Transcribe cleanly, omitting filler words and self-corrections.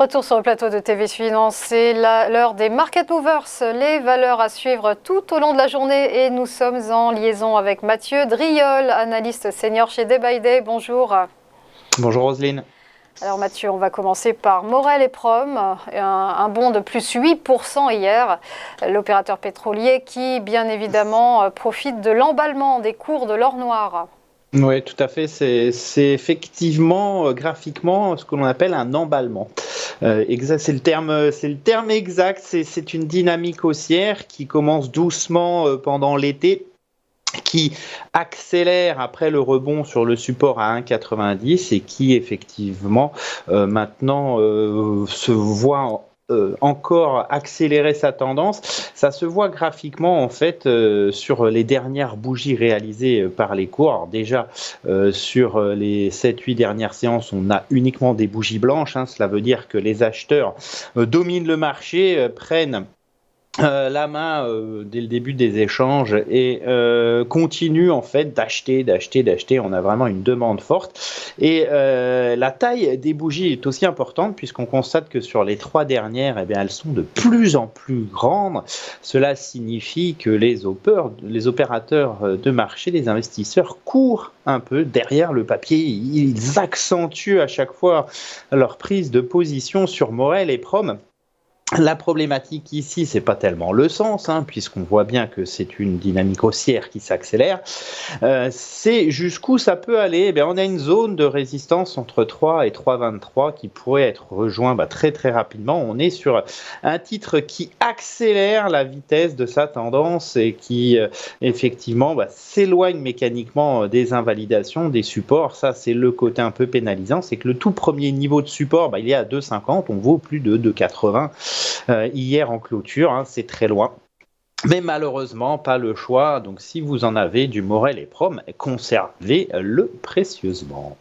Retour sur le plateau de TV Finance, c'est l'heure des Market Movers, les valeurs à suivre tout au long de la journée et nous sommes en liaison avec Mathieu Driol, analyste senior chez Day by Day. Bonjour. Bonjour Roselyne. Alors Mathieu, on va commencer par Morel et Prom, un bond de plus 8% hier. L'opérateur pétrolier qui bien évidemment profite de l'emballement des cours de l'or noir. Oui, tout à fait. C'est effectivement graphiquement ce que l'on appelle un emballement. C'est le terme exact. C'est une dynamique haussière qui commence doucement pendant l'été, qui accélère après le rebond sur le support à 1,90 et qui effectivement maintenant se voit encore accélérer sa tendance. Ça se voit graphiquement en fait sur les dernières bougies réalisées par les cours. Alors déjà sur les 7-8 dernières séances, on a uniquement des bougies blanches. Cela veut dire que les acheteurs dominent le marché, prennent la main dès le début des échanges et continue en fait d'acheter. On a vraiment une demande forte et la taille des bougies est aussi importante puisqu'on constate que sur les 3 dernières, eh bien, elles sont de plus en plus grandes. Cela signifie que les opérateurs de marché, les investisseurs courent un peu derrière le papier. Ils accentuent à chaque fois leur prise de position sur Morel et Prom. La problématique ici, c'est pas tellement le sens, puisqu'on voit bien que c'est une dynamique haussière qui s'accélère. C'est jusqu'où ça peut aller. Eh bien, on a une zone de résistance entre 3 et 3,23 qui pourrait être rejoint très très rapidement. On est sur un titre qui accélère la vitesse de sa tendance et qui effectivement s'éloigne mécaniquement des invalidations, des supports. Ça, c'est le côté un peu pénalisant. C'est que le tout premier niveau de support, il est à 2,50. On vaut plus de 2,80. Hier en clôture, c'est très loin. Mais malheureusement, pas le choix. Donc si vous en avez du Morel et Prom, conservez-le précieusement.